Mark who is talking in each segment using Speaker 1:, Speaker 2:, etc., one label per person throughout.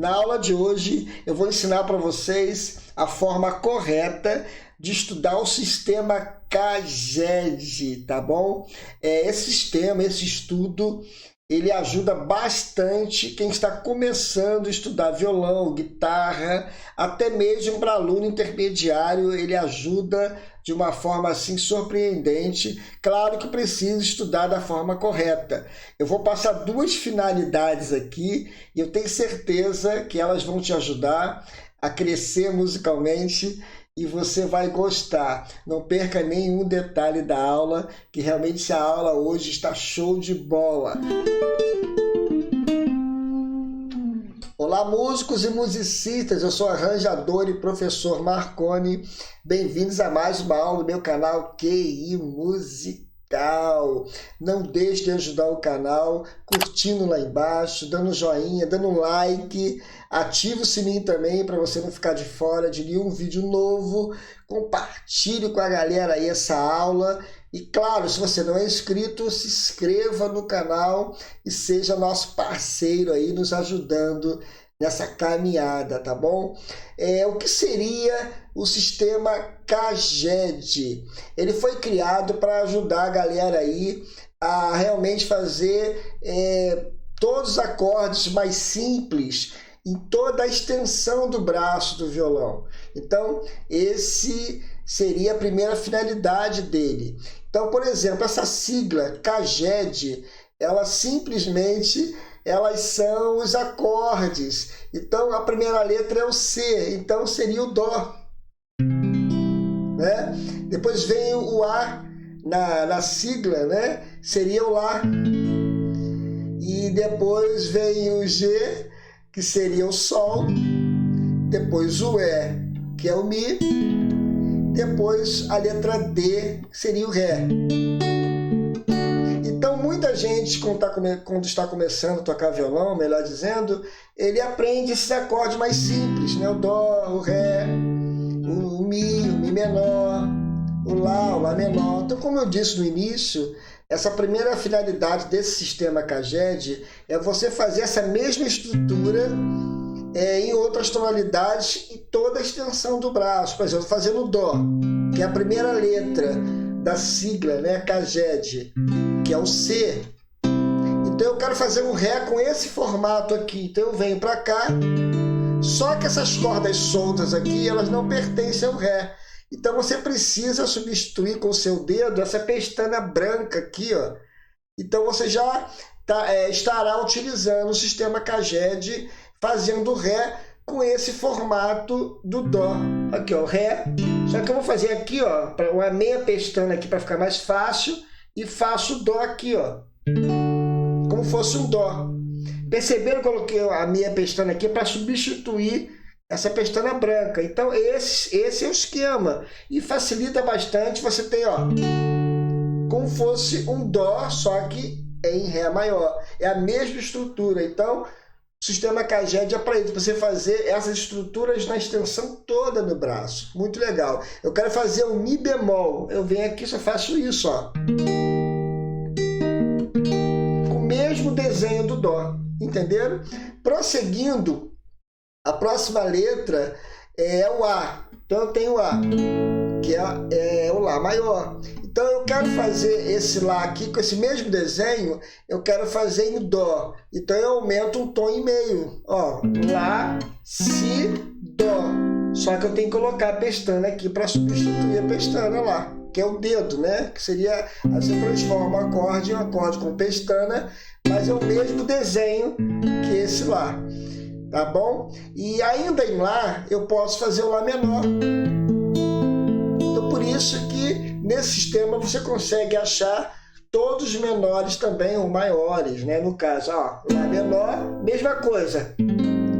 Speaker 1: Na aula de hoje eu vou ensinar para vocês a forma correta de estudar o sistema CAGED, tá bom? Esse sistema, esse estudo, ele ajuda bastante quem está começando a estudar violão, guitarra, até mesmo para aluno intermediário, ele ajuda de uma forma assim surpreendente. Claro que precisa estudar da forma correta. Eu vou passar duas finalidades aqui e eu tenho certeza que elas vão te ajudar a crescer musicalmente e você vai gostar. Não perca nenhum detalhe da aula, que realmente a aula hoje está show de bola. Olá, músicos e musicistas, eu sou arranjador e professor Marconi. Bem-vindos a mais uma aula do meu canal QI Musical. Não deixe de ajudar o canal curtindo lá embaixo, dando joinha, dando like. Ative o sininho também para você não ficar de fora de nenhum vídeo novo. Compartilhe com a galera aí essa aula. E claro, se você não é inscrito, se inscreva no canal e seja nosso parceiro aí, nos ajudando nessa caminhada, tá bom? O que seria o sistema CAGED? Ele foi criado para ajudar a galera aí a realmente fazer todos os acordes mais simples em toda a extensão do braço do violão. Então, esse seria a primeira finalidade dele. Então, por exemplo, essa sigla CAGED, ela simplesmente são os acordes. Então, a primeira letra é o C, então seria o Dó, né? Depois vem o A na sigla, né? Seria o Lá. E depois vem o G, que seria o Sol. Depois o E, que é o Mi. Depois a letra D, que seria o Ré. Então, muita gente, quando está começando a tocar violão, melhor dizendo, ele aprende esses acordes mais simples, né? O Dó, o Ré, o Mi menor, o Lá menor. Então, como eu disse no início, essa primeira finalidade desse sistema CAGED é você fazer essa mesma estrutura em outras tonalidades e toda a extensão do braço. Por exemplo, fazendo o Dó, que é a primeira letra da sigla, né, CAGED, que é o C. Então eu quero fazer um Ré com esse formato aqui. Então eu venho para cá, só que essas cordas soltas aqui, elas não pertencem ao Ré. Então você precisa substituir com o seu dedo essa pestana branca aqui, ó. Então você já estará utilizando o sistema CAGED, fazendo Ré com esse formato do Dó. Aqui, ó, Ré. Só que eu vou fazer aqui, ó, uma meia pestana aqui para ficar mais fácil, e faço o Dó aqui, ó, como fosse um Dó. Perceberam que eu coloquei a meia pestana aqui para substituir essa pestana branca? Então esse é o esquema e facilita bastante. Você tem, ó, como fosse um Dó, só que em Ré maior. É a mesma estrutura. Então o sistema CAGED é para isso, você fazer essas estruturas na extensão toda do braço. Muito legal. Eu quero fazer um Mi bemol. Eu venho aqui e só faço isso, ó, com o mesmo desenho do Dó. Entenderam? Prosseguindo, a próxima letra é o A. Então eu tenho o A, que é o Lá maior. Então eu quero fazer esse Lá aqui com esse mesmo desenho, eu quero fazer em Dó. Então eu aumento um tom e meio. Ó, Lá, Si, Dó. Só que eu tenho que colocar a pestana aqui para substituir a pestana lá, que é o dedo, né? Que seria, você transforma o acorde em um acorde com pestana, mas é o mesmo desenho que esse Lá. Tá bom? E ainda em Lá, eu posso fazer o Lá menor. Então, por isso que nesse sistema você consegue achar todos os menores também, ou maiores, né? No caso, ó, Lá menor, mesma coisa.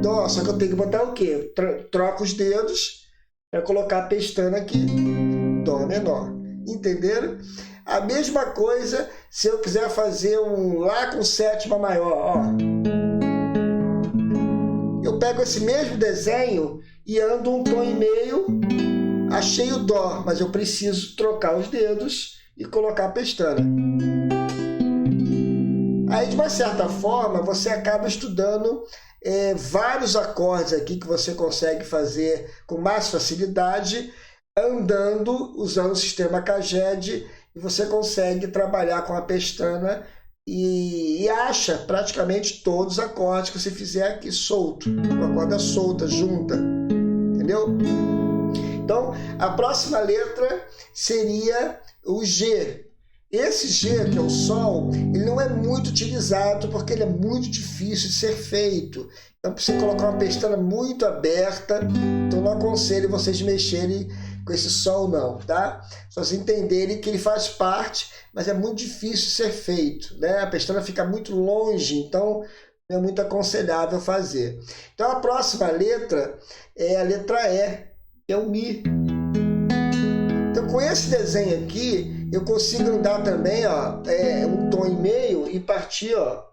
Speaker 1: Dó, só que eu tenho que botar o quê? Troco os dedos para colocar a pestana aqui. Dó menor. Entenderam? A mesma coisa se eu quiser fazer um Lá com sétima maior, ó. Eu pego esse mesmo desenho e ando um tom e meio, achei o Dó, mas eu preciso trocar os dedos e colocar a pestana. Aí, de uma certa forma, você acaba estudando vários acordes aqui que você consegue fazer com mais facilidade, andando, usando o sistema Caged, e você consegue trabalhar com a pestana e acha praticamente todos os acordes que você fizer aqui solto, uma corda solta, junta, entendeu? Então, a próxima letra seria o G. Esse G, que é o Sol, ele não é muito utilizado porque ele é muito difícil de ser feito. Então, precisa colocar uma pestana muito aberta, então não aconselho vocês mexerem com esse Sol não, tá? Só vocês entenderem que ele faz parte, mas é muito difícil de ser feito, né? A pestana fica muito longe, então não é muito aconselhável fazer. Então, a próxima letra é a letra E, que é o Mi. Então, com esse desenho aqui, eu consigo andar também, ó, um tom e meio e partir, ó,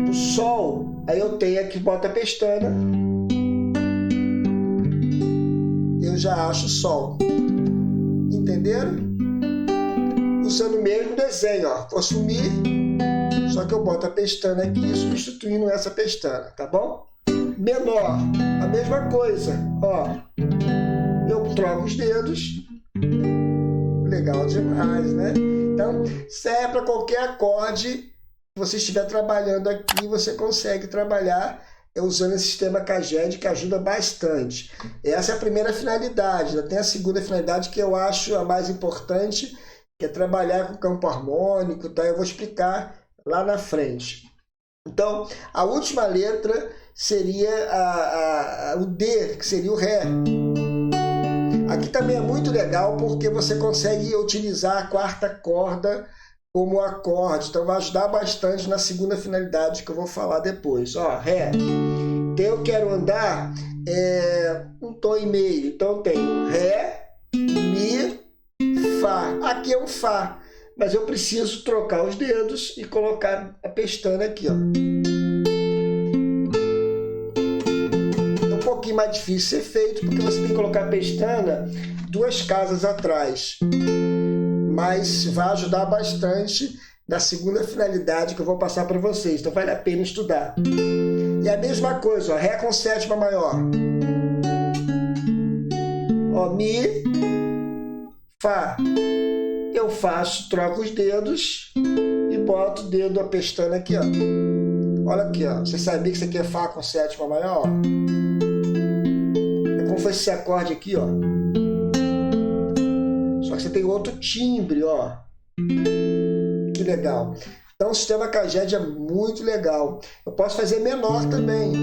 Speaker 1: do Sol. Aí eu tenho aqui, bota a pestana, eu já acho Sol. Entenderam? Usando o mesmo desenho, ó, fosse o Mi, só que eu boto a pestana aqui, substituindo essa pestana, tá bom? Menor, a mesma coisa, ó. Eu troco os dedos, legal demais, né? Então, serve para qualquer acorde que você estiver trabalhando aqui, você consegue trabalhar usando esse sistema Caged, que ajuda bastante. Essa é a primeira finalidade. Tem a segunda finalidade, que eu acho a mais importante, que é trabalhar com campo harmônico, tá? Eu vou explicar lá na frente. Então, a última letra seria o D, que seria o Ré. Aqui também é muito legal porque você consegue utilizar a quarta corda como acorde. Então vai ajudar bastante na segunda finalidade que eu vou falar depois. Ó, Ré. Então eu quero andar um tom e meio. Então eu tenho Ré, Mi, Fá. Aqui é um Fá, mas eu preciso trocar os dedos e colocar a pestana aqui, ó. Mais difícil ser feito porque você tem que colocar a pestana 2 casas atrás, mas vai ajudar bastante na segunda finalidade que eu vou passar para vocês, então vale a pena estudar. E a mesma coisa, ó, Ré com sétima maior, ó, Mi, Fá, eu faço, troco os dedos e boto o dedo, a pestana aqui, ó. Olha aqui, ó, você sabia que isso aqui é Fá com sétima maior, ó? Como foi esse acorde aqui, ó. Só que você tem outro timbre, ó. Que legal. Então o sistema Caged é muito legal. Eu posso fazer menor também.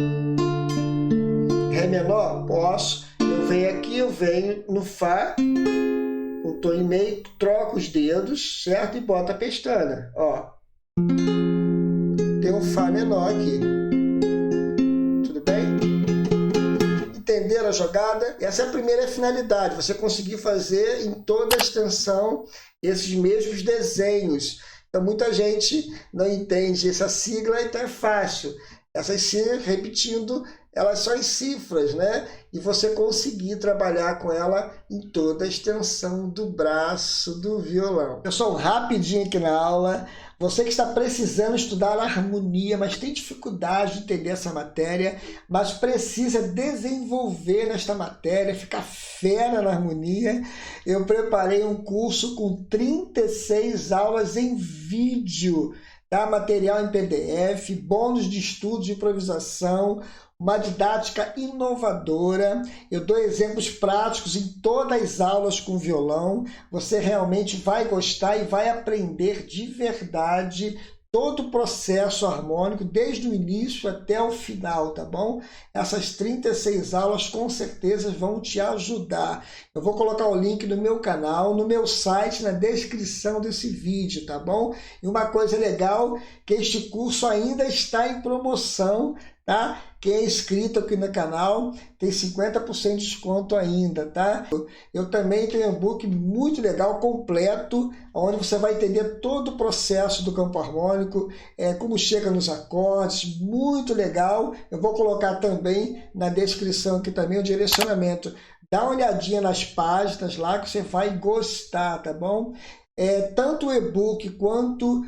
Speaker 1: Ré menor? Posso. Eu venho aqui, eu venho no Fá, um tom e meio, troco os dedos, certo? E boto a pestana, ó. Tem um Fá menor aqui. A jogada, essa é a primeira finalidade, você conseguir fazer em toda a extensão esses mesmos desenhos. Então muita gente não entende essa sigla, então é fácil. Essas siglas, repetindo, elas são as cifras, né? E você conseguir trabalhar com ela em toda a extensão do braço do violão. Pessoal, rapidinho aqui na aula. Você que está precisando estudar harmonia, mas tem dificuldade de entender essa matéria, mas precisa desenvolver nesta matéria, ficar fera na harmonia, eu preparei um curso com 36 aulas em vídeo, tá? Material em PDF, bônus de estudo de improvisação, uma didática inovadora. Eu dou exemplos práticos em todas as aulas com violão. Você realmente vai gostar e vai aprender de verdade todo o processo harmônico, desde o início até o final, tá bom? Essas 36 aulas com certeza vão te ajudar. Eu vou colocar o link no meu canal, no meu site, na descrição desse vídeo, tá bom? E uma coisa legal, que este curso ainda está em promoção, tá? Quem é inscrito aqui no canal tem 50% de desconto ainda, tá? Eu também tenho um e-book muito legal, completo, onde você vai entender todo o processo do campo harmônico, como chega nos acordes, muito legal. Eu vou colocar também na descrição aqui também o direcionamento. Dá uma olhadinha nas páginas lá que você vai gostar, tá bom? Tanto o e-book quanto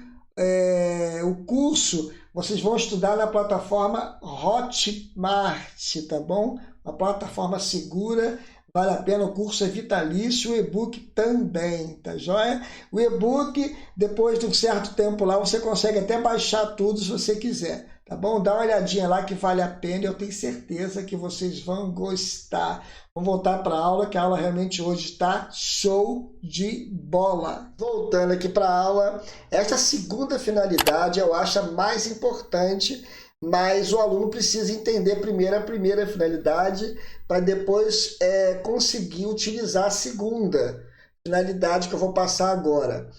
Speaker 1: o curso, vocês vão estudar na plataforma Hotmart, tá bom? Uma plataforma segura, vale a pena, o curso é vitalício, o e-book também, tá joia? O e-book, depois de um certo tempo lá, você consegue até baixar tudo se você quiser, tá bom? Dá uma olhadinha lá que vale a pena, eu tenho certeza que vocês vão gostar. Vamos voltar para a aula, que a aula realmente hoje está show de bola. Voltando aqui para a aula, esta segunda finalidade eu acho a mais importante, mas o aluno precisa entender primeiro a primeira finalidade para depois conseguir utilizar a segunda finalidade que eu vou passar agora.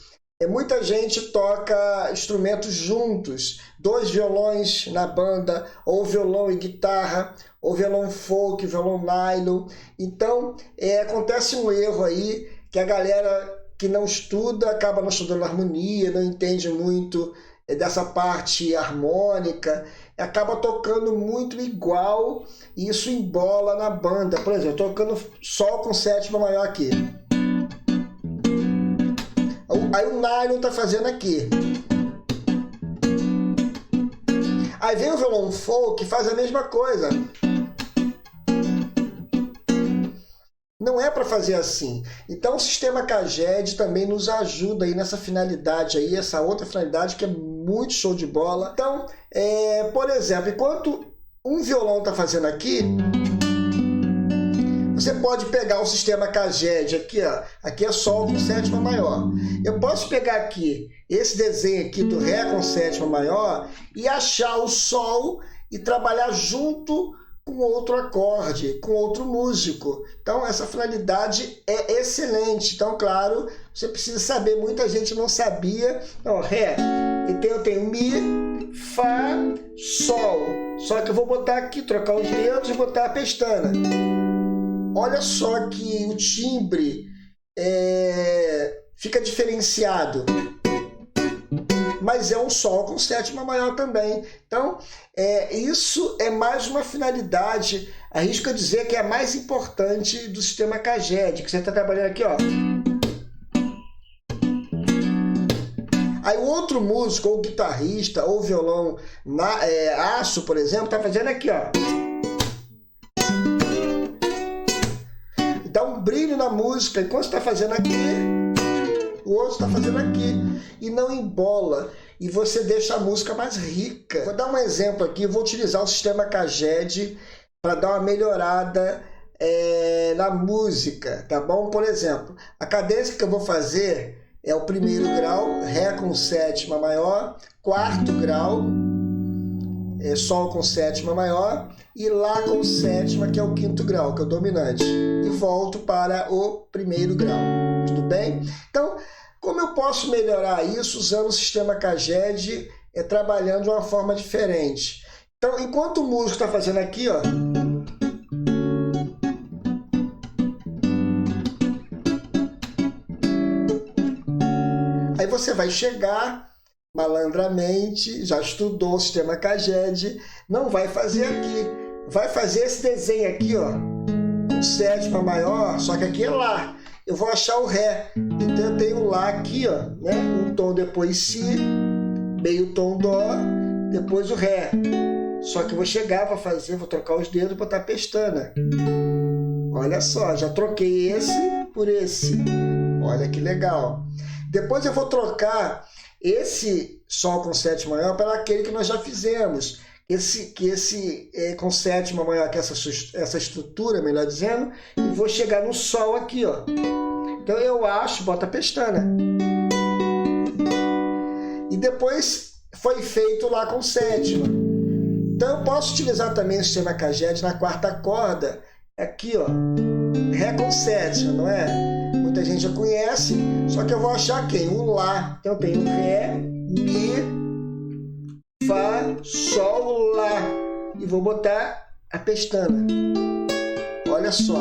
Speaker 1: Muita gente toca instrumentos juntos, 2 violões na banda, ou violão e guitarra, ou violão folk, violão nylon. Então, acontece um erro aí, que a galera que não estuda, acaba não estudando harmonia, não entende muito dessa parte harmônica, acaba tocando muito igual, e isso embola na banda. Por exemplo, tocando sol com sétima maior aqui. Aí o nylon tá fazendo aqui. Aí vem o violão folk que faz a mesma coisa. Não é para fazer assim. Então o sistema Caged também nos ajuda aí nessa finalidade aí, essa outra finalidade que é muito show de bola. Então, por exemplo, enquanto um violão está fazendo aqui, você pode pegar o sistema Caged aqui, ó. Aqui é sol com sétima maior. Eu posso pegar aqui esse desenho aqui do ré com sétima maior e achar o sol e trabalhar junto com outro acorde, com outro músico. Então, essa finalidade é excelente. Então, claro, você precisa saber, muita gente não sabia. Então, ré, então eu tenho mi, fá, sol. Só que eu vou botar aqui, trocar os dedos e botar a pestana. Olha só que o timbre fica diferenciado. Mas é um sol com sétima maior também. Então, isso é mais uma finalidade, arrisco a dizer que é a mais importante do sistema Caged, que você está trabalhando aqui, ó. Aí o outro músico, ou guitarrista, ou violão aço, por exemplo, está fazendo aqui, ó. Dá um brilho na música, enquanto você está fazendo aqui, o outro está fazendo aqui, e não embola, e você deixa a música mais rica. Vou dar um exemplo aqui, vou utilizar o sistema Caged para dar uma melhorada na música, tá bom? Por exemplo, a cadência que eu vou fazer é o primeiro grau, ré com sétima maior, quarto grau, sol com sétima maior, e lá com sétima, que é o quinto grau, que é o dominante. E volto para o primeiro grau. Tudo bem? Então, como eu posso melhorar isso usando o sistema Caged, trabalhando de uma forma diferente? Então, enquanto o músico está fazendo aqui, ó, aí você vai chegar malandramente, já estudou o sistema Caged, não vai fazer aqui, vai fazer esse desenho aqui, ó, com sétima maior, só que aqui é lá. Eu vou achar o ré, então eu tenho lá aqui, ó, né? Um tom depois si, meio tom dó, depois o ré. Só que eu vou chegar, vou fazer, vou trocar os dedos e botar a pestana. Olha só, já troquei esse por esse. Olha que legal. Depois eu vou trocar esse sol com sétima maior para aquele que nós já fizemos. Esse com sétima maior, que essa estrutura, melhor dizendo, e vou chegar no sol aqui, ó. Então eu acho, bota a pestana. E depois foi feito lá com sétima. Então eu posso utilizar também o sistema Caged na quarta corda, aqui, ó, ré com sétima, não é? Muita gente já conhece, só que eu vou achar quem? O lá. Então eu tenho ré, mi, fá, sol, lá, e vou botar a pestana. Olha só.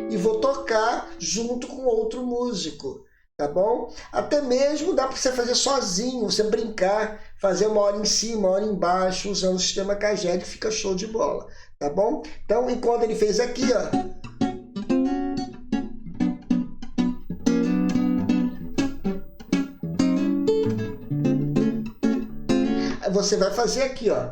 Speaker 1: E vou tocar junto com outro músico, tá bom? Até mesmo dá para você fazer sozinho, você brincar, fazer uma hora em cima, uma hora embaixo, usando o sistema Caged, fica show de bola, tá bom? Então, enquanto ele fez aqui, ó, você vai fazer aqui, ó.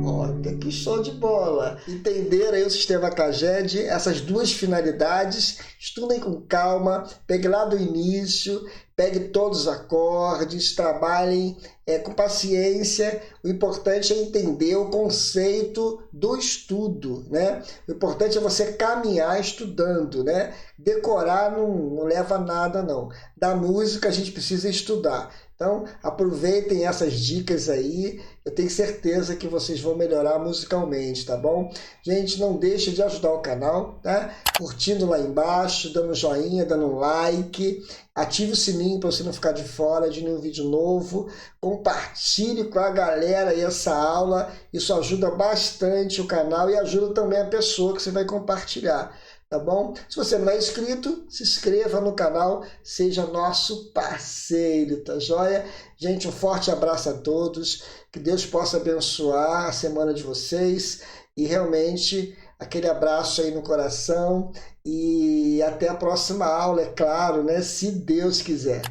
Speaker 1: Olha que show de bola! Entenderam aí o sistema Caged, essas duas finalidades? Estudem com calma, pegue lá do início, pegue todos os acordes, trabalhem com paciência. O importante é entender o conceito do estudo, né? O importante é você caminhar estudando, né? Decorar não leva a nada, não. Da música a gente precisa estudar. Então, aproveitem essas dicas aí. Eu tenho certeza que vocês vão melhorar musicalmente, tá bom? Gente, não deixe de ajudar o canal, tá? Curtindo lá embaixo, dando joinha, dando like. Ative o sininho para você não ficar de fora de nenhum vídeo novo. Compartilhe com a galera aí essa aula. Isso ajuda bastante o canal e ajuda também a pessoa que você vai compartilhar. Tá bom? Se você não é inscrito, se inscreva no canal, seja nosso parceiro, tá joia? Gente, um forte abraço a todos, que Deus possa abençoar a semana de vocês e realmente aquele abraço aí no coração e até a próxima aula, é claro, né? Se Deus quiser.